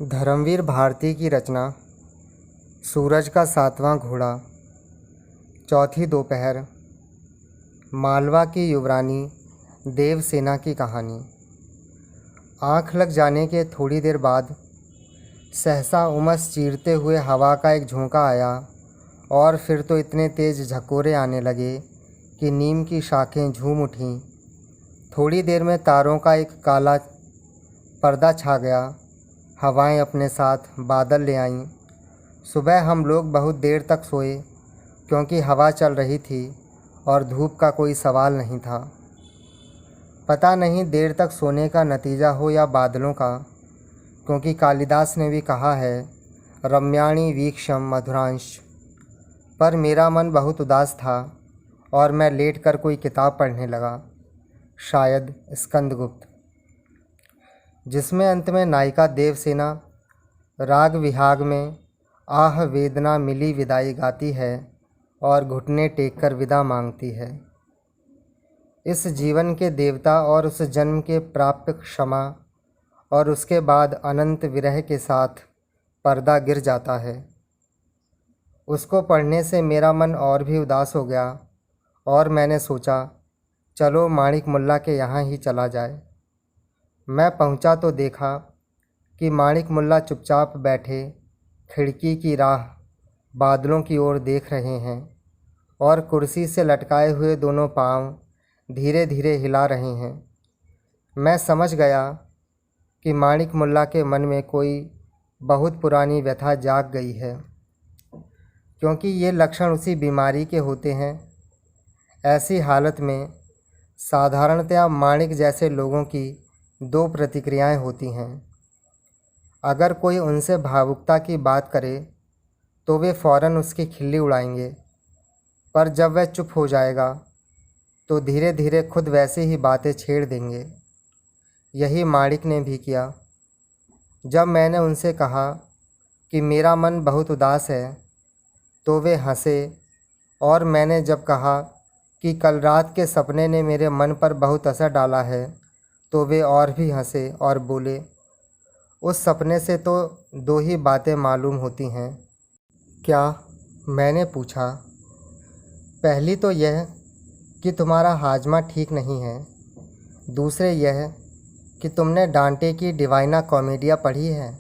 धर्मवीर भारती की रचना सूरज का सातवां घोड़ा। चौथी दोपहर। मालवा की युवरानी देवसेना की कहानी। आँख लग जाने के थोड़ी देर बाद सहसा उमस चीरते हुए हवा का एक झोंका आया और फिर तो इतने तेज झकोरे आने लगे कि नीम की शाखें झूम उठीं। थोड़ी देर में तारों का एक काला पर्दा छा गया। हवाएं अपने साथ बादल ले आईं। सुबह हम लोग बहुत देर तक सोए क्योंकि हवा चल रही थी और धूप का कोई सवाल नहीं था। पता नहीं देर तक सोने का नतीजा हो या बादलों का, क्योंकि कालिदास ने भी कहा है रम्याणि वीक्षम मधुरांश। पर मेरा मन बहुत उदास था और मैं लेटकर कोई किताब पढ़ने लगा, शायद स्कंदगुप्त, जिसमें अंत में नायिका देवसेना राग विहाग में आह वेदना मिली विदाई गाती है और घुटने टेक कर विदा मांगती है। इस जीवन के देवता और उस जन्म के प्राप्य क्षमा और उसके बाद अनंत विरह के साथ पर्दा गिर जाता है। उसको पढ़ने से मेरा मन और भी उदास हो गया और मैंने सोचा चलो माणिक मुल्ला के यहाँ ही चला जाए। मैं पहुँचा तो देखा कि माणिक मुल्ला चुपचाप बैठे खिड़की की राह बादलों की ओर देख रहे हैं और कुर्सी से लटकाए हुए दोनों पांव धीरे धीरे हिला रहे हैं। मैं समझ गया कि माणिक मुल्ला के मन में कोई बहुत पुरानी व्यथा जाग गई है, क्योंकि ये लक्षण उसी बीमारी के होते हैं। ऐसी हालत में साधारणतया माणिक जैसे लोगों की दो प्रतिक्रियाएं होती हैं। अगर कोई उनसे भावुकता की बात करे तो वे फ़ौरन उसकी खिल्ली उड़ाएंगे, पर जब वह चुप हो जाएगा तो धीरे धीरे खुद वैसे ही बातें छेड़ देंगे। यही माणिक ने भी किया। जब मैंने उनसे कहा कि मेरा मन बहुत उदास है तो वे हंसे, और मैंने जब कहा कि कल रात के सपने ने मेरे मन पर बहुत असर डाला है तो वे और भी हंसे और बोले, उस सपने से तो दो ही बातें मालूम होती हैं। क्या? मैंने पूछा। पहली तो यह कि तुम्हारा हाजमा ठीक नहीं है। दूसरे यह कि तुमने डांटे की डिवाइना कॉमेडिया पढ़ी है,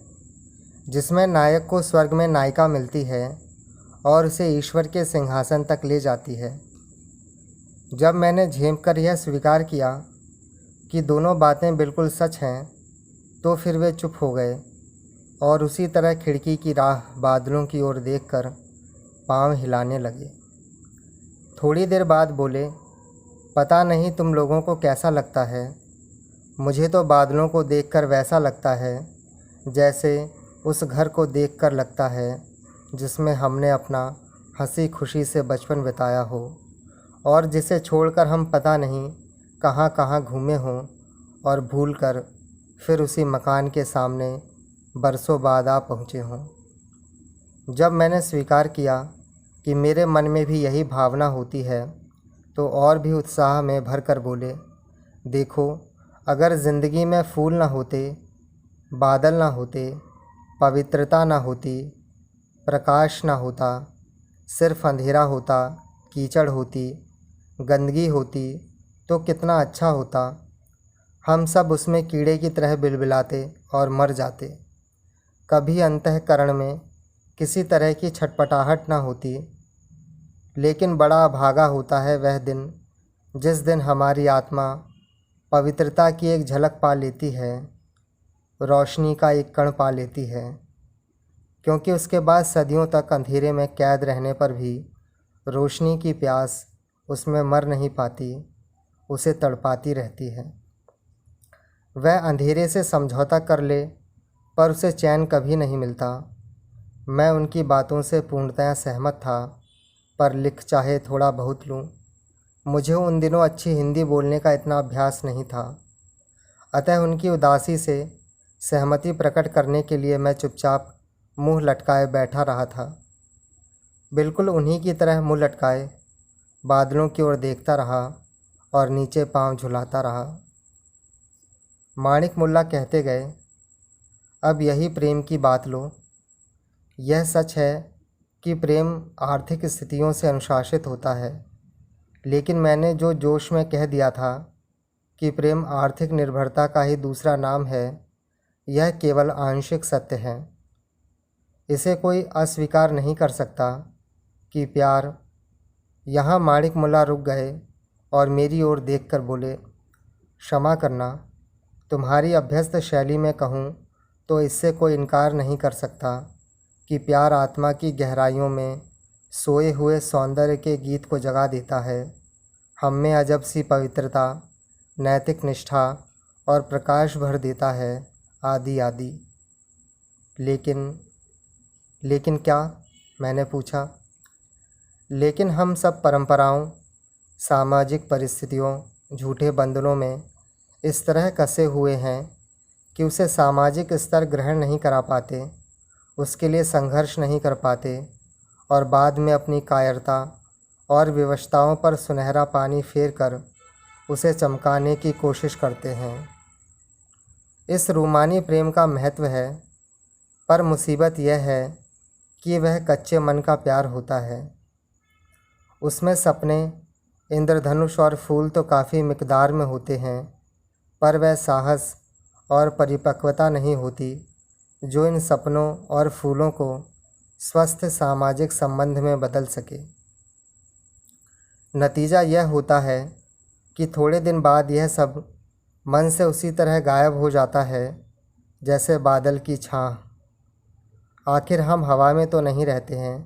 जिसमें नायक को स्वर्ग में नायिका मिलती है और उसे ईश्वर के सिंहासन तक ले जाती है। जब मैंने झेंप कर यह स्वीकार किया कि दोनों बातें बिल्कुल सच हैं तो फिर वे चुप हो गए और उसी तरह खिड़की की राह बादलों की ओर देखकर पांव हिलाने लगे। थोड़ी देर बाद बोले, पता नहीं तुम लोगों को कैसा लगता है, मुझे तो बादलों को देखकर वैसा लगता है जैसे उस घर को देखकर लगता है जिसमें हमने अपना हंसी खुशी से बचपन बिताया हो और जिसे छोड़कर हम पता नहीं कहाँ कहाँ घूमे हों और भूलकर फिर उसी मकान के सामने बरसों बाद आ पहुँचे हों। जब मैंने स्वीकार किया कि मेरे मन में भी यही भावना होती है तो और भी उत्साह में भर कर बोले, देखो, अगर ज़िंदगी में फूल ना होते, बादल ना होते, पवित्रता ना होती, प्रकाश ना होता, सिर्फ अंधेरा होता, कीचड़ होती, गंदगी होती, तो कितना अच्छा होता। हम सब उसमें कीड़े की तरह बिलबिलाते और मर जाते। कभी अंतःकरण में किसी तरह की छटपटाहट ना होती। लेकिन बड़ा अभागा होता है वह दिन जिस दिन हमारी आत्मा पवित्रता की एक झलक पा लेती है, रोशनी का एक कण पा लेती है, क्योंकि उसके बाद सदियों तक अंधेरे में कैद रहने पर भी रोशनी की प्यास उसमें मर नहीं पाती, उसे तड़पाती रहती है। वह अंधेरे से समझौता कर ले पर उसे चैन कभी नहीं मिलता। मैं उनकी बातों से पूर्णतया सहमत था, पर लिख चाहे थोड़ा बहुत लूँ, मुझे उन दिनों अच्छी हिंदी बोलने का इतना अभ्यास नहीं था। अतः उनकी उदासी से सहमति प्रकट करने के लिए मैं चुपचाप मुंह लटकाए बैठा रहा था। बिल्कुल उन्हीं की तरह मुंह लटकाए बादलों की ओर देखता रहा और नीचे पांव झुलाता रहा। माणिक मुल्ला कहते गए, अब यही प्रेम की बात लो। यह सच है कि प्रेम आर्थिक स्थितियों से अनुशासित होता है, लेकिन मैंने जो जोश में कह दिया था कि प्रेम आर्थिक निर्भरता का ही दूसरा नाम है, यह केवल आंशिक सत्य है। इसे कोई अस्वीकार नहीं कर सकता कि प्यार। यहाँ माणिक मुल्ला रुक गए और मेरी ओर देखकर बोले, क्षमा करना, तुम्हारी अभ्यस्त शैली में कहूँ तो इससे कोई इनकार नहीं कर सकता कि प्यार आत्मा की गहराइयों में सोए हुए सौंदर्य के गीत को जगा देता है, हम में अजब सी पवित्रता, नैतिक निष्ठा और प्रकाश भर देता है, आदि आदि। लेकिन क्या? मैंने पूछा। लेकिन हम सब परंपराओं, सामाजिक परिस्थितियों, झूठे बंधनों में इस तरह कसे हुए हैं कि उसे सामाजिक स्तर ग्रहण नहीं करा पाते, उसके लिए संघर्ष नहीं कर पाते और बाद में अपनी कायरता और विवशताओं पर सुनहरा पानी फेर कर उसे चमकाने की कोशिश करते हैं। इस रूमानी प्रेम का महत्व है, पर मुसीबत यह है कि वह कच्चे मन का प्यार होता है। उसमें सपने, इंद्रधनुष और फूल तो काफ़ी मिकदार में होते हैं, पर वह साहस और परिपक्वता नहीं होती जो इन सपनों और फूलों को स्वस्थ सामाजिक संबंध में बदल सके। नतीजा यह होता है कि थोड़े दिन बाद यह सब मन से उसी तरह गायब हो जाता है जैसे बादल की छाह। आखिर हम हवा में तो नहीं रहते हैं,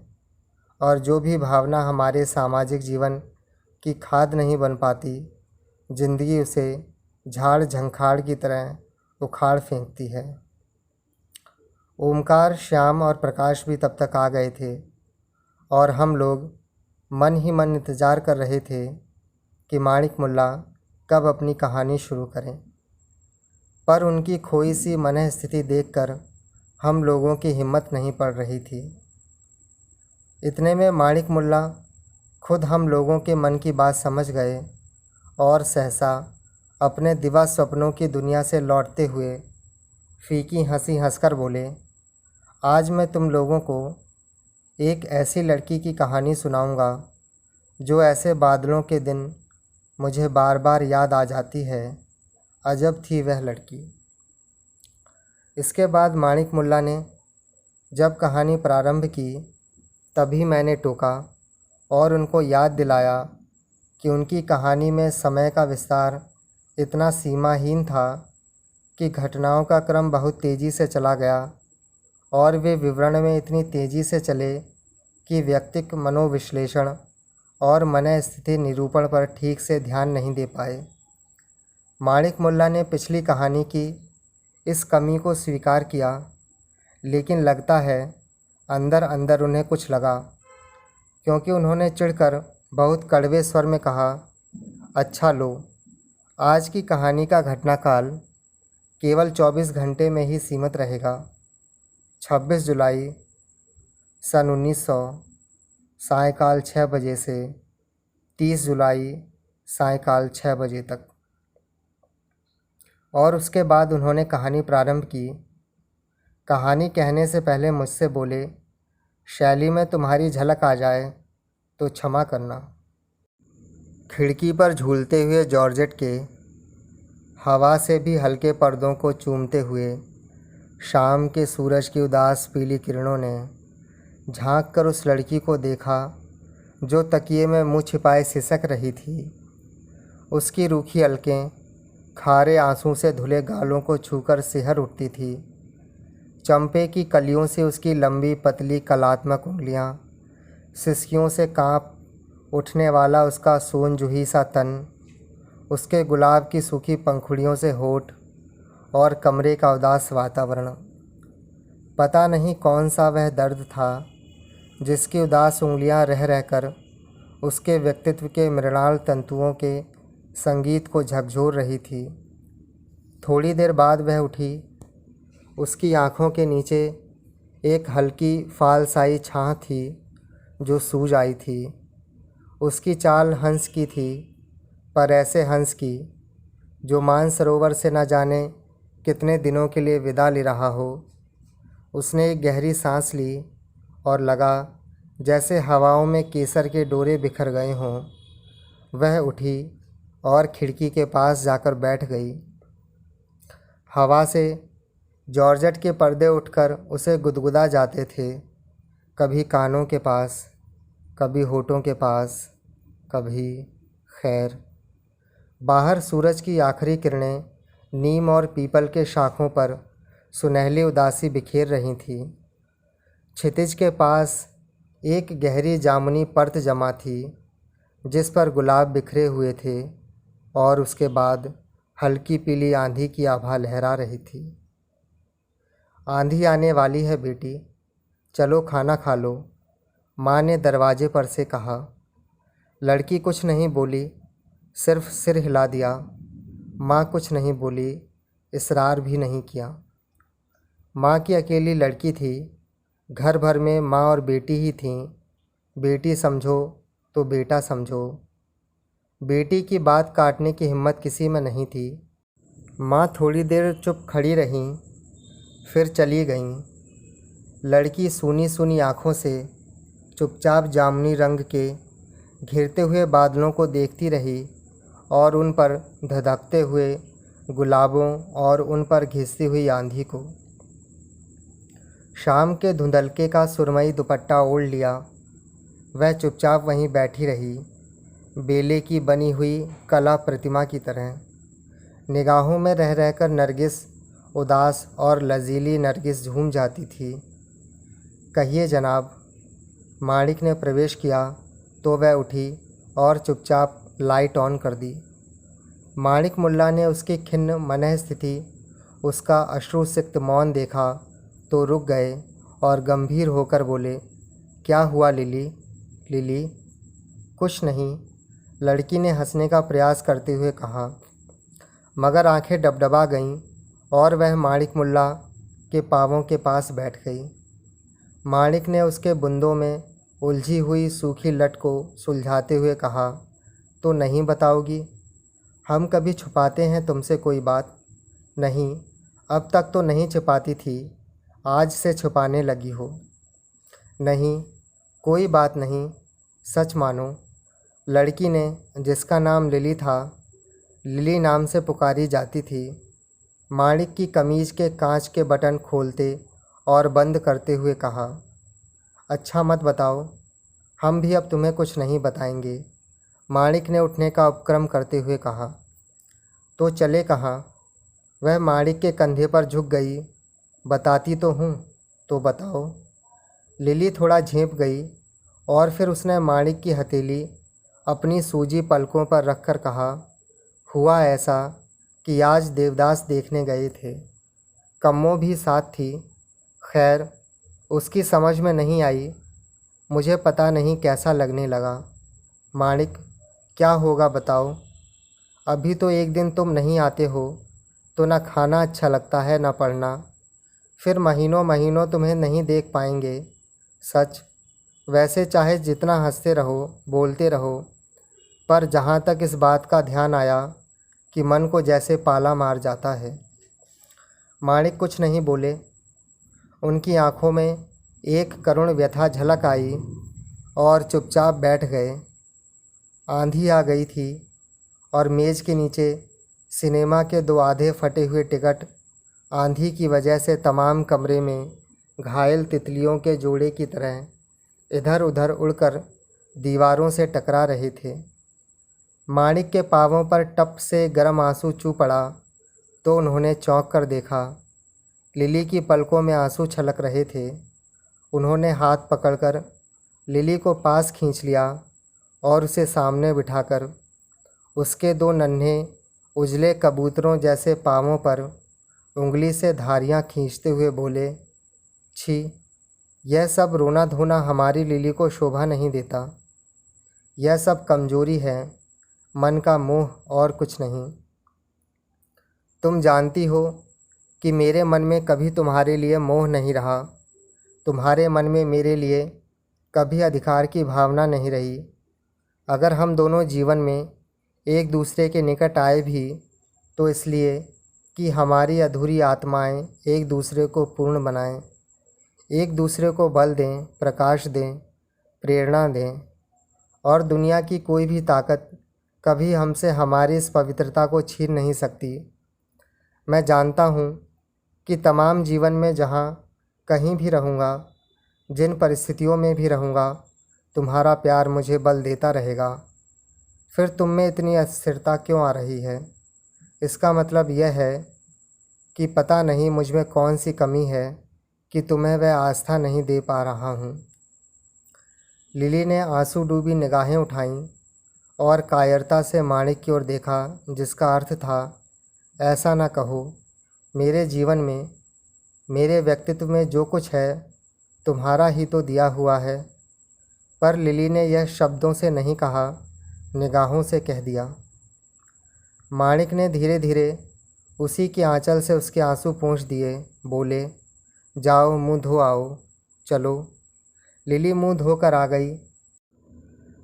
और जो भी भावना हमारे सामाजिक जीवन की खाद नहीं बन पाती, जिंदगी उसे झाड़ झंखाड़ की तरह उखाड़ फेंकती है। ओमकार, श्याम और प्रकाश भी तब तक आ गए थे और हम लोग मन ही मन इंतज़ार कर रहे थे कि माणिक मुल्ला कब अपनी कहानी शुरू करें। पर उनकी खोई सी मनः स्थिति देखकर हम लोगों की हिम्मत नहीं पड़ रही थी। इतने में माणिक मुल्ला खुद हम लोगों के मन की बात समझ गए और सहसा अपने दिवा स्वप्नों की दुनिया से लौटते हुए फीकी हंसी हंसकर बोले, आज मैं तुम लोगों को एक ऐसी लड़की की कहानी सुनाऊंगा जो ऐसे बादलों के दिन मुझे बार बार याद आ जाती है। अजब थी वह लड़की। इसके बाद माणिक मुल्ला ने जब कहानी प्रारंभ की, तभी मैंने टोका और उनको याद दिलाया कि उनकी कहानी में समय का विस्तार इतना सीमाहीन था कि घटनाओं का क्रम बहुत तेज़ी से चला गया और वे विवरण में इतनी तेज़ी से चले कि व्यक्तिक मनोविश्लेषण और मन स्थिति निरूपण पर ठीक से ध्यान नहीं दे पाए। माणिक मुल्ला ने पिछली कहानी की इस कमी को स्वीकार किया, लेकिन लगता है अंदर अंदर उन्हें कुछ लगा, क्योंकि उन्होंने चिढ़कर बहुत कड़वे स्वर में कहा, अच्छा लो, आज की कहानी का घटनाकाल केवल 24 घंटे में ही सीमित रहेगा। 26 जुलाई सन 1900 सायंकाल 6 बजे से 30 जुलाई सायंकाल 6 बजे तक। और उसके बाद उन्होंने कहानी प्रारंभ की। कहानी कहने से पहले मुझसे बोले, शैली में तुम्हारी झलक आ जाए तो क्षमा करना। खिड़की पर झूलते हुए जॉर्जेट के हवा से भी हल्के पर्दों को चूमते हुए शाम के सूरज की उदास पीली किरणों ने झांक कर उस लड़की को देखा जो तकिए में मुँह छिपाए सिसक रही थी। उसकी रूखी अलकें खारे आंसू से धुले गालों को छूकर सिहर उठती थी। चंपे की कलियों से उसकी लंबी पतली कलात्मक उंगलियां, सिसकियों से कांप उठने वाला उसका सोनजूही सा तन, उसके गुलाब की सूखी पंखुड़ियों से होठ और कमरे का उदास वातावरण। पता नहीं कौन सा वह दर्द था जिसकी उदास उंगलियां रह रहकर उसके व्यक्तित्व के मृणाल तंतुओं के संगीत को झकझोर रही थी। थोड़ी देर बाद वह उठी। उसकी आँखों के नीचे एक हल्की फालसाई छाह थी जो सूज आई थी। उसकी चाल हंस की थी, पर ऐसे हंस की जो मानसरोवर से न जाने कितने दिनों के लिए विदा ले रहा हो। उसने एक गहरी सांस ली और लगा जैसे हवाओं में केसर के डोरे बिखर गए हों। वह उठी और खिड़की के पास जाकर बैठ गई। हवा से जॉर्जेट के पर्दे उठकर उसे गुदगुदा जाते थे, कभी कानों के पास, कभी होठों के पास, कभी। खैर, बाहर सूरज की आखिरी किरणें नीम और पीपल के शाखों पर सुनहली उदासी बिखेर रही थी। क्षितिज के पास एक गहरी जामुनी परत जमा थी जिस पर गुलाब बिखरे हुए थे, और उसके बाद हल्की पीली आंधी की आभा लहरा रही थी। आंधी आने वाली है बेटी, चलो खाना खा लो, माँ ने दरवाजे पर से कहा। लड़की कुछ नहीं बोली, सिर्फ सिर हिला दिया। माँ कुछ नहीं बोली, इसरार भी नहीं किया। माँ की अकेली लड़की थी, घर भर में माँ और बेटी ही थीं। बेटी समझो तो बेटा समझो। बेटी की बात काटने की हिम्मत किसी में नहीं थी। माँ थोड़ी देर चुप खड़ी रहीं, फिर चली गईं। लड़की सूनी सूनी आँखों से चुपचाप जामुनी रंग के घिरते हुए बादलों को देखती रही और उन पर धधकते हुए गुलाबों और उन पर घिसती हुई आंधी को। शाम के धुंधलके का सुरमई दुपट्टा ओढ़ लिया। वह चुपचाप वहीं बैठी रही, बेले की बनी हुई कला प्रतिमा की तरह। निगाहों में रह रहकर नरगिस उदास और लजीली नरगिस झूम जाती थी। कहिए जनाब। माणिक ने प्रवेश किया तो वह उठी और चुपचाप लाइट ऑन कर दी। माणिक मुल्ला ने उसकी खिन्न मनः स्थिति, उसका अश्रुसिक्त मौन देखा तो रुक गए और गंभीर होकर बोले, क्या हुआ लिली? लिली? कुछ नहीं, लड़की ने हंसने का प्रयास करते हुए कहा, मगर आंखें डबडबा गईं और वह माणिक मुल्ला के पाँवों के पास बैठ गई। माणिक ने उसके बुंदों में उलझी हुई सूखी लट को सुलझाते हुए कहा, तो नहीं बताओगी? हम कभी छुपाते हैं तुमसे कोई बात? नहीं, अब तक तो नहीं छुपाती थी, आज से छुपाने लगी हो। नहीं, कोई बात नहीं, सच मानो। लड़की ने, जिसका नाम लिली था, लिली नाम से पुकारी जाती थी, माणिक की कमीज के कांच के बटन खोलते और बंद करते हुए कहा, अच्छा मत बताओ, हम भी अब तुम्हें कुछ नहीं बताएंगे। माणिक ने उठने का उपक्रम करते हुए कहा, तो चले कहाँ? वह माणिक के कंधे पर झुक गई। बताती तो हूँ, तो बताओ। लिली थोड़ा झेंप गई और फिर उसने माणिक की हथेली अपनी सूजी पलकों पर रखकर कहा, हुआ ऐसा कि आज देवदास देखने गए थे। कम्मो भी साथ थी। खैर, उसकी समझ में नहीं आई। मुझे पता नहीं कैसा लगने लगा। माणिक, क्या होगा बताओ? अभी तो एक दिन तुम नहीं आते हो तो न खाना अच्छा लगता है न पढ़ना, फिर महीनों महीनों तुम्हें नहीं देख पाएंगे। सच, वैसे चाहे जितना हंसते रहो, बोलते रहो, पर जहाँ तक इस बात का ध्यान आया कि मन को जैसे पाला मार जाता है। माणिक कुछ नहीं बोले। उनकी आँखों में एक करुण व्यथा झलक आई और चुपचाप बैठ गए। आंधी आ गई थी और मेज़ के नीचे सिनेमा के 2 आधे फटे हुए टिकट आंधी की वजह से तमाम कमरे में घायल तितलियों के जोड़े की तरह इधर उधर उड़कर दीवारों से टकरा रहे थे। माणिक के पाँवों पर टप से गर्म आंसू चू पड़ा तो उन्होंने चौंक कर देखा। लिली की पलकों में आंसू छलक रहे थे। उन्होंने हाथ पकड़कर लिली को पास खींच लिया और उसे सामने बिठाकर उसके 2 नन्हे उजले कबूतरों जैसे पाँवों पर उंगली से धारियां खींचते हुए बोले, छी, यह सब रोना धोना हमारी लिली को शोभा नहीं देता। यह सब कमजोरी है, मन का मोह और कुछ नहीं। तुम जानती हो कि मेरे मन में कभी तुम्हारे लिए मोह नहीं रहा। तुम्हारे मन में मेरे लिए कभी अधिकार की भावना नहीं रही। अगर हम दोनों जीवन में एक दूसरे के निकट आए भी तो इसलिए कि हमारी अधूरी आत्माएं एक दूसरे को पूर्ण बनाएं, एक दूसरे को बल दें, प्रकाश दें, प्रेरणा दें। और दुनिया की कोई भी ताकत कभी हमसे हमारी इस पवित्रता को छीन नहीं सकती। मैं जानता हूँ कि तमाम जीवन में जहाँ कहीं भी रहूँगा, जिन परिस्थितियों में भी रहूँगा, तुम्हारा प्यार मुझे बल देता रहेगा। फिर तुम में इतनी अस्थिरता क्यों आ रही है? इसका मतलब यह है कि पता नहीं मुझ में कौन सी कमी है कि तुम्हें वह आस्था नहीं दे पा रहा हूँ। लिली ने आंसू डूबी निगाहें उठाईं और कायरता से माणिक की ओर देखा, जिसका अर्थ था, ऐसा न कहो। मेरे जीवन में, मेरे व्यक्तित्व में जो कुछ है तुम्हारा ही तो दिया हुआ है। पर लिली ने यह शब्दों से नहीं कहा, निगाहों से कह दिया। माणिक ने धीरे धीरे उसी के आंचल से उसके आंसू पोंछ दिए। बोले, जाओ मुंह धो आओ, चलो। लिली मुंह धोकर आ गई।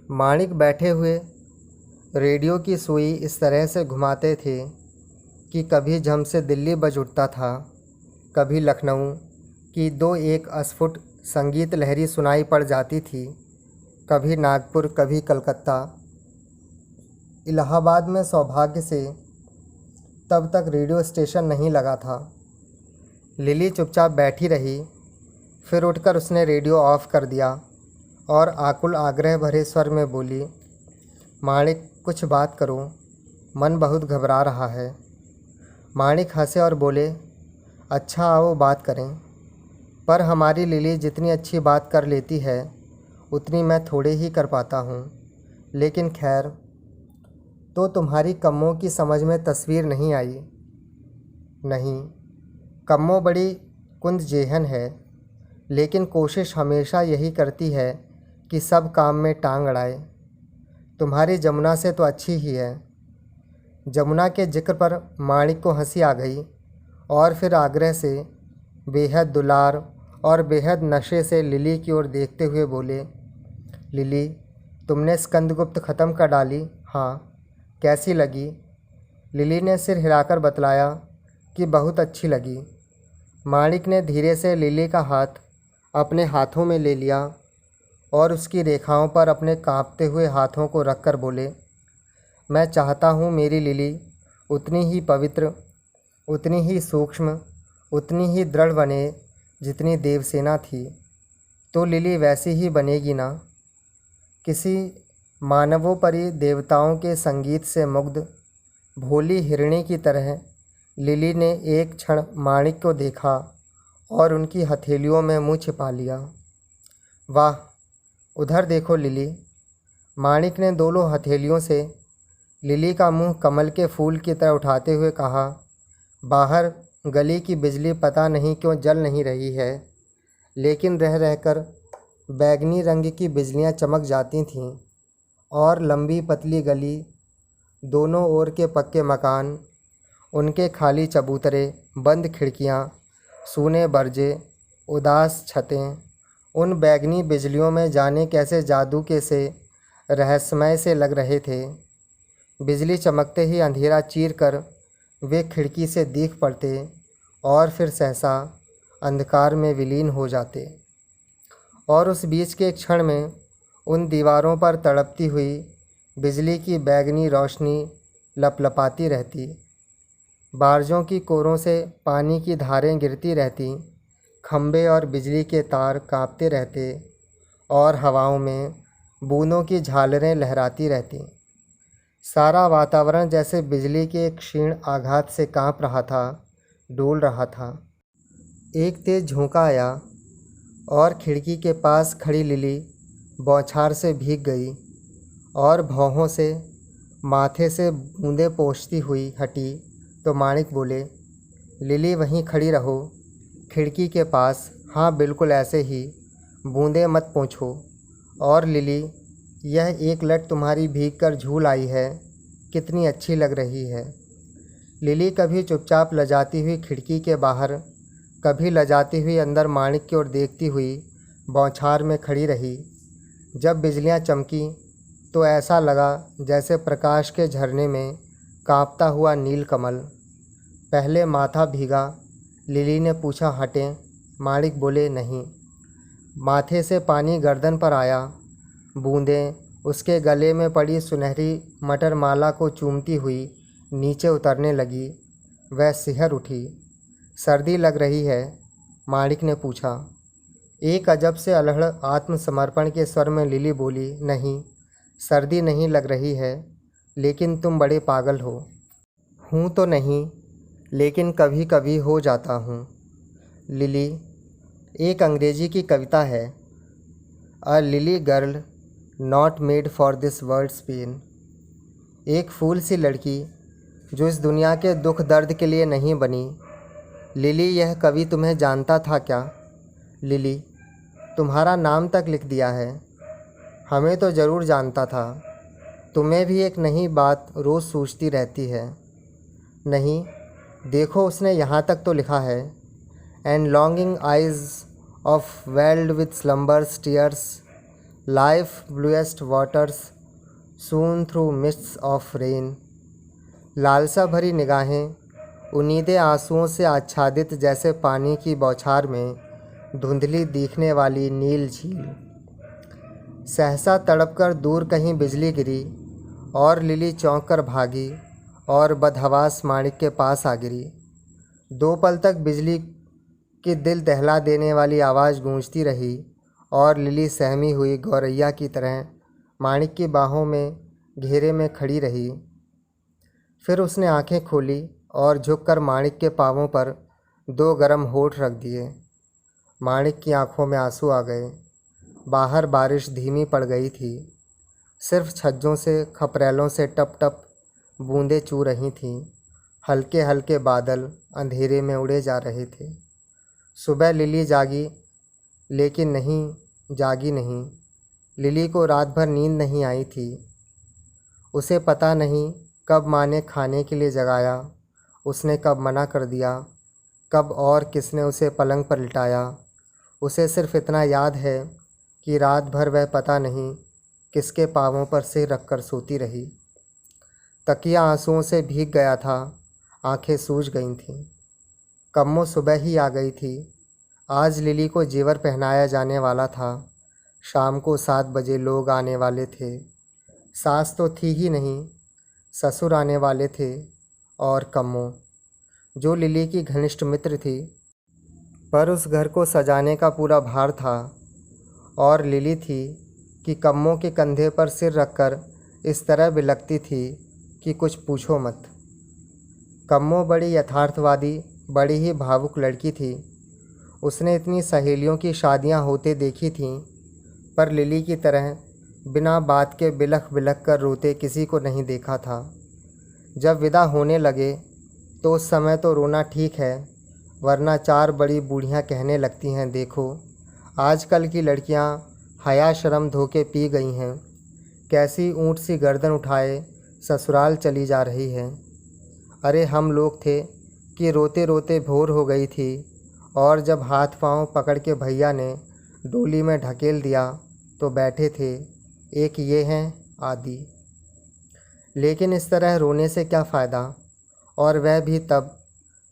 माणिक बैठे हुए रेडियो की सुई इस तरह से घुमाते थे कि कभी झम से दिल्ली बज उठता था, कभी लखनऊ की दो एक अस्फुट संगीत लहरी सुनाई पड़ जाती थी, कभी नागपुर, कभी कलकत्ता। इलाहाबाद में सौभाग्य से तब तक रेडियो स्टेशन नहीं लगा था। लिली चुपचाप बैठी रही। फिर उठकर उसने रेडियो ऑफ कर दिया और आकुल आग्रह भरे स्वर में बोली, माणिक, कुछ बात करो, मन बहुत घबरा रहा है। माणिक हंसे और बोले, अच्छा आओ बात करें। पर हमारी लिली जितनी अच्छी बात कर लेती है उतनी मैं थोड़े ही कर पाता हूँ। लेकिन खैर, तो तुम्हारी कम्मों की समझ में तस्वीर नहीं आई? नहीं, कम्मो बड़ी कुंद जेहन है, लेकिन कोशिश हमेशा यही करती है कि सब काम में टांग अड़ाए। तुम्हारी जमुना से तो अच्छी ही है। जमुना के जिक्र पर माणिक को हंसी आ गई और फिर आग्रह से, बेहद दुलार और बेहद नशे से लिली की ओर देखते हुए बोले, लिली, तुमने स्कंदगुप्त ख़त्म कर डाली? हाँ। कैसी लगी? लिली ने सिर हिलाकर बतलाया कि बहुत अच्छी लगी। माणिक ने धीरे से लिली का हाथ अपने हाथों में ले लिया और उसकी रेखाओं पर अपने कांपते हुए हाथों को रखकर बोले, मैं चाहता हूँ मेरी लिली उतनी ही पवित्र, उतनी ही सूक्ष्म, उतनी ही दृढ़ बने जितनी देवसेना थी। तो लिली वैसी ही बनेगी ना? किसी मानवोपरी देवताओं के संगीत से मुग्ध भोली हिरणी की तरह लिली ने एक क्षण माणिक को देखा और उनकी हथेलियों में मुंह छिपा लिया। वाह, उधर देखो लिली। माणिक ने दोनों हथेलियों से लिली का मुंह कमल के फूल की तरह उठाते हुए कहा, बाहर गली की बिजली पता नहीं क्यों जल नहीं रही है, लेकिन रह रहकर बैगनी रंग की बिजलियां चमक जाती थीं और लंबी पतली गली, दोनों ओर के पक्के मकान, उनके खाली चबूतरे, बंद खिड़कियां, सूने बरजे, उदास छतें, उन बैगनी बिजलियों में जाने कैसे जादू के से रहस्यमय से लग रहे थे। बिजली चमकते ही अंधेरा चीर कर वे खिड़की से दिख पड़ते और फिर सहसा अंधकार में विलीन हो जाते। और उस बीच के क्षण में उन दीवारों पर तड़पती हुई बिजली की बैगनी रोशनी लपलपाती रहती। बारजों की कोरों से पानी की धारें गिरती रहती, खंभे और बिजली के तार कांपते रहते और हवाओं में बूंदों की झालरें लहराती रहती। सारा वातावरण जैसे बिजली के एक क्षीण आघात से कांप रहा था, डोल रहा था। एक तेज झोंका आया और खिड़की के पास खड़ी लिली बौछार से भीग गई और भौहों से, माथे से बूंदें पोंछती हुई हटी तो माणिक बोले, लिली वहीं खड़ी रहो, खिड़की के पास। हाँ, बिल्कुल ऐसे ही, बूंदें मत पोंछो। और लिली, यह एक लट तुम्हारी भीग कर झूल आई है, कितनी अच्छी लग रही है। लिली कभी चुपचाप लजाती हुई खिड़की के बाहर, कभी लजाती हुई अंदर माणिक की ओर देखती हुई बौछार में खड़ी रही। जब बिजलियां चमकी तो ऐसा लगा जैसे प्रकाश के झरने में कांपता हुआ नील कमल। पहले माथा भीगा। लिली ने पूछा, हटें? माणिक बोले, नहीं। माथे से पानी गर्दन पर आया। बूंदें उसके गले में पड़ी सुनहरी मटर माला को चूमती हुई नीचे उतरने लगी। वह सिहर उठी। सर्दी लग रही है? माणिक ने पूछा। एक अजब से अलहड़ आत्मसमर्पण के स्वर में लिली बोली, नहीं, सर्दी नहीं लग रही है, लेकिन तुम बड़े पागल हो। हूँ तो नहीं, लेकिन कभी कभी हो जाता हूँ। लिली एक अंग्रेजी की कविता है, a lily girl not made for this world's pain. एक फूल सी लड़की जो इस दुनिया के दुख दर्द के लिए नहीं बनी। लिली, यह कवि तुम्हें जानता था क्या? लिली, तुम्हारा नाम तक लिख दिया है। हमें तो ज़रूर जानता था। तुम्हें भी एक नई बात रोज़ सूझती रहती है। नहीं, देखो उसने यहाँ तक तो लिखा है, and longing eyes of veiled with slumbers tears, life bluest waters soon through mists of rain. लालसा भरी निगाहें, उम्मीदें आंसुओं से आच्छादित जैसे पानी की बौछार में धुंधली दिखने वाली नील झील। सहसा तड़पकर दूर कहीं बिजली गिरी और लिली चौंक कर भागी और बदहवास माणिक के पास आ गिरी। 2 पल तक बिजली की दिल दहला देने वाली आवाज़ गूंजती रही और लिली सहमी हुई गौरैया की तरह माणिक की बाहों में घेरे में खड़ी रही। फिर उसने आंखें खोली और झुककर माणिक के पांवों पर 2 गर्म होंठ रख दिए। माणिक की आंखों में आंसू आ गए। बाहर बारिश धीमी पड़ गई थी। सिर्फ छज्जों से, खपरेलों से टप टप बूंदें चू रही थीं। हल्के हल्के बादल अंधेरे में उड़े जा रहे थे। सुबह लिली जागी, लेकिन नहीं, जागी नहीं। लिली को रात भर नींद नहीं आई थी। उसे पता नहीं कब माँ ने खाने के लिए जगाया, उसने कब मना कर दिया, कब और किसने उसे पलंग पर लिटाया। उसे सिर्फ इतना याद है कि रात भर वह पता नहीं किसके पाँवों पर सिर रखकर सोती रही। तकिया आंसुओं से भीग गया था, आंखें सूज गई थीं। कम्मो सुबह ही आ गई थी। आज लिली को जेवर पहनाया जाने वाला था। शाम को 7 बजे लोग आने वाले थे। सास तो थी ही नहीं, ससुर आने वाले थे और कम्मो, जो लिली की घनिष्ठ मित्र थी। पर उस घर को सजाने का पूरा भार था और लिली थी कि कम्मों के कंधे पर सिर रखकर इस तरह बिलखती थी कि कुछ पूछो मत। कम्मो बड़ी यथार्थवादी, बड़ी ही भावुक लड़की थी। उसने इतनी सहेलियों की शादियां होते देखी थीं, पर लिली की तरह बिना बात के बिलख बिलख कर रोते किसी को नहीं देखा था। जब विदा होने लगे तो उस समय तो रोना ठीक है, वरना 4 बड़ी बूढ़ियां कहने लगती हैं, देखो आजकल की लड़कियां हया शर्म धो के पी गई हैं, कैसी ऊँट सी गर्दन उठाए ससुराल चली जा रही है। अरे हम लोग थे कि रोते रोते भोर हो गई थी, और जब हाथ पांव पकड़ के भैया ने डोली में ढकेल दिया तो बैठे थे, एक ये हैं आदि। लेकिन इस तरह रोने से क्या फ़ायदा, और वह भी तब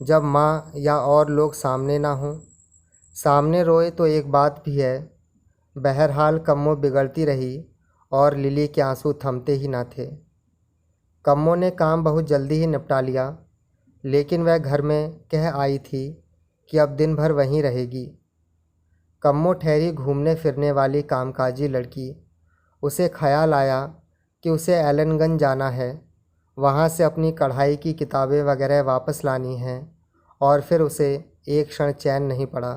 जब माँ या और लोग सामने ना हों। सामने रोए तो एक बात भी है। बहरहाल कम्मो बिगड़ती रही और लिली के आंसू थमते ही ना थे। कम्मो ने काम बहुत जल्दी ही निपटा लिया, लेकिन वह घर में कह आई थी कि अब दिन भर वहीं रहेगी। कम्मो ठहरी घूमने फिरने वाली कामकाजी लड़की। उसे ख्याल आया कि उसे एलनगंज जाना है, वहाँ से अपनी कढ़ाई की किताबें वगैरह वापस लानी हैं, और फिर उसे एक क्षण चैन नहीं पड़ा।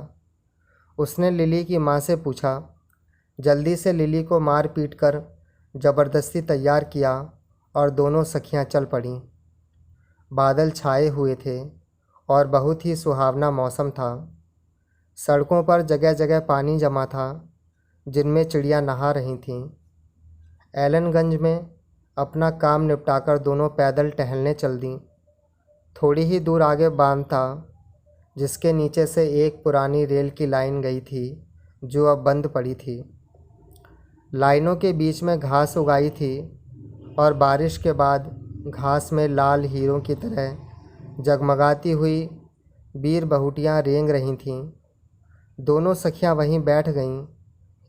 उसने लिली की माँ से पूछा। जल्दी से लिली को मार पीट कर ज़बरदस्ती तैयार किया और दोनों सखियाँ चल पड़ीं। बादल छाए हुए थे और बहुत ही सुहावना मौसम था। सड़कों पर जगह जगह पानी जमा था, जिनमें चिड़िया नहा रही थीं। एलनगंज में अपना काम निपटाकर दोनों पैदल टहलने चल दीं। थोड़ी ही दूर आगे बांध था, जिसके नीचे से एक पुरानी रेल की लाइन गई थी, जो अब बंद पड़ी थी। लाइनों के बीच में घास उगाई थी और बारिश के बाद घास में लाल हीरों की तरह जगमगाती हुई बीर बहुटियाँ रेंग रही थीं। दोनों सखियाँ वहीं बैठ गईं।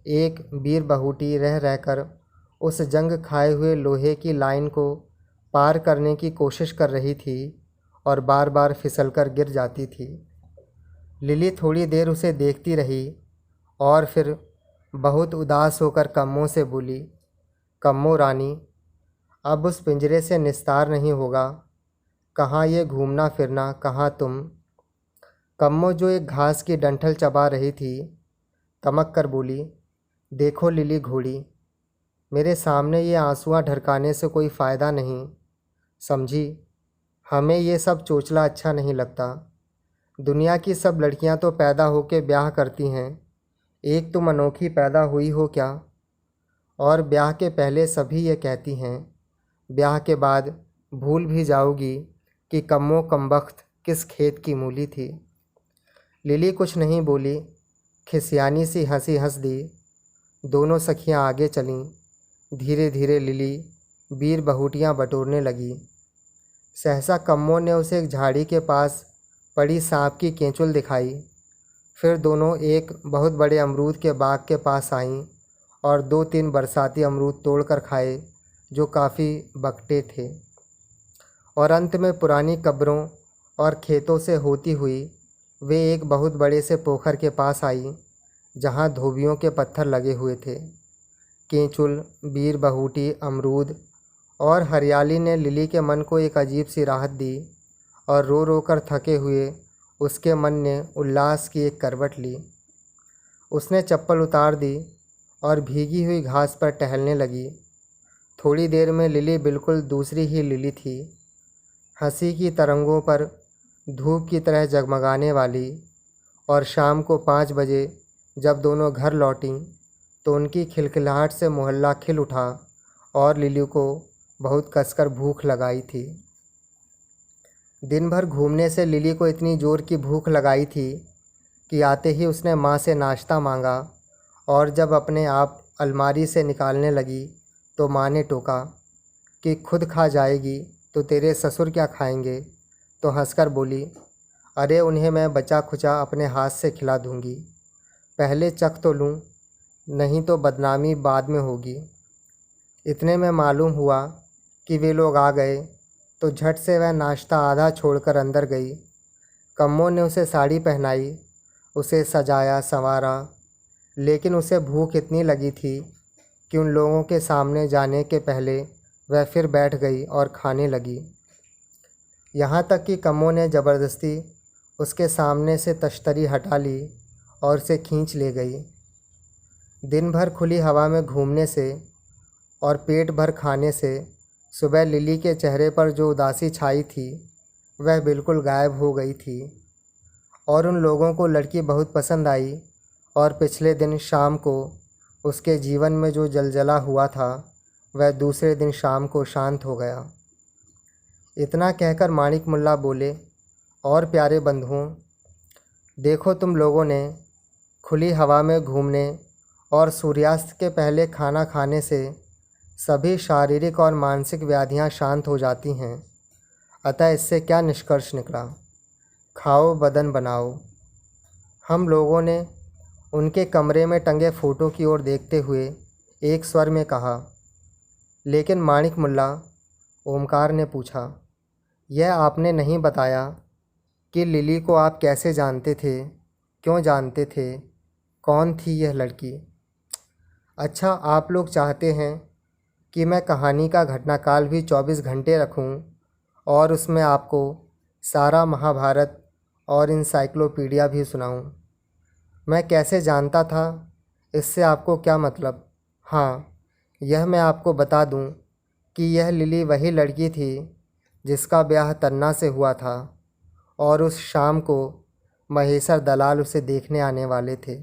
एक बीर बहुटी रह रहकर उस जंग खाए हुए लोहे की लाइन को पार करने की कोशिश कर रही थी और बार बार फिसलकर गिर जाती थी। लिली थोड़ी देर उसे देखती रही और फिर बहुत उदास होकर कम्मों से बोली, कम्मो रानी, अब उस पिंजरे से निस्तार नहीं होगा। कहाँ ये घूमना फिरना, कहाँ तुम। कम्मो जो एक घास की डंठल चबा रही थी, तमक कर बोली, देखो लिली घोड़ी, मेरे सामने ये आंसुआं ढरकाने से कोई फ़ायदा नहीं, समझी। हमें ये सब चोचला अच्छा नहीं लगता। दुनिया की सब लड़कियां तो पैदा होके ब्याह करती हैं, एक तुम अनोखी पैदा हुई हो क्या। और ब्याह के पहले सभी ये कहती हैं, ब्याह के बाद भूल भी जाओगी कि कम्मो कमबख्त किस खेत की मूली थी। लिली कुछ नहीं बोली, खिसियानी सी हंसी हंस दी। दोनों सखियां आगे चलीं। धीरे धीरे लिली बीर बहुटियाँ बटोरने लगी। सहसा कम्मो ने उसे एक झाड़ी के पास पड़ी सांप की केंचुल दिखाई। फिर दोनों एक बहुत बड़े अमरूद के बाग के पास आईं और 2-3 बरसाती अमरूद तोड़कर खाए जो काफ़ी बकटे थे। और अंत में पुरानी कब्रों और खेतों से होती हुई वे एक बहुत बड़े से पोखर के पास आई जहाँ धोबियों के पत्थर लगे हुए थे। केंचुल, बीर बहुटी, अमरूद और हरियाली ने लिली के मन को एक अजीब सी राहत दी और रो रो कर थके हुए उसके मन ने उल्लास की एक करवट ली। उसने चप्पल उतार दी और भीगी हुई घास पर टहलने लगी। थोड़ी देर में लिली बिल्कुल दूसरी ही लिली थी, हंसी की तरंगों पर धूप की तरह जगमगाने वाली। और शाम को 5 बजे जब दोनों घर लौटीं तो उनकी खिलखिलाहट से मोहल्ला खिल उठा और लिली को बहुत कसकर भूख लगाई थी। दिन भर घूमने से लिली को इतनी ज़ोर की भूख लगाई थी कि आते ही उसने माँ से नाश्ता मांगा और जब अपने आप अलमारी से निकालने लगी तो माँ ने टोका कि खुद खा जाएगी तो तेरे ससुर क्या खाएंगे। तो हंसकर बोली, अरे उन्हें मैं बचा खुचा अपने हाथ से खिला दूंगी, पहले चख तो लूँ, नहीं तो बदनामी बाद में होगी। इतने में मालूम हुआ कि वे लोग आ गए तो झट से वह नाश्ता आधा छोड़कर अंदर गई। कम्मो ने उसे साड़ी पहनाई, उसे सजाया संवारा, लेकिन उसे भूख इतनी लगी थी कि उन लोगों के सामने जाने के पहले वह फिर बैठ गई और खाने लगी। यहाँ तक कि कम्मो ने ज़बरदस्ती उसके सामने से तश्तरी हटा ली और उसे खींच ले गई। दिन भर खुली हवा में घूमने से और पेट भर खाने से सुबह लिली के चेहरे पर जो उदासी छाई थी वह बिल्कुल गायब हो गई थी। और उन लोगों को लड़की बहुत पसंद आई और पिछले दिन शाम को उसके जीवन में जो जलजला हुआ था वह दूसरे दिन शाम को शांत हो गया। इतना कहकर माणिक मुल्ला बोले, और प्यारे बंधुओं, देखो तुम लोगों ने खुली हवा में घूमने और सूर्यास्त के पहले खाना खाने से सभी शारीरिक और मानसिक व्याधियां शांत हो जाती हैं। अतः इससे क्या निष्कर्ष निकला? खाओ बदन बनाओ। हम लोगों ने उनके कमरे में टंगे फ़ोटो की ओर देखते हुए एक स्वर में कहा। लेकिन माणिक मुल्ला, ओमकार ने पूछा, यह आपने नहीं बताया कि लिली को आप कैसे जानते थे, क्यों जानते थे, कौन थी यह लड़की? अच्छा, आप लोग चाहते हैं कि मैं कहानी का घटनाकाल भी 24 घंटे रखूं और उसमें आपको सारा महाभारत और इनसाइक्लोपीडिया भी सुनाऊं। मैं कैसे जानता था, इससे आपको क्या मतलब? हाँ, यह मैं आपको बता दूं कि यह लिली वही लड़की थी जिसका ब्याह तन्ना से हुआ था और उस शाम को महेश्वर दलाल उसे देखने आने वाले थे।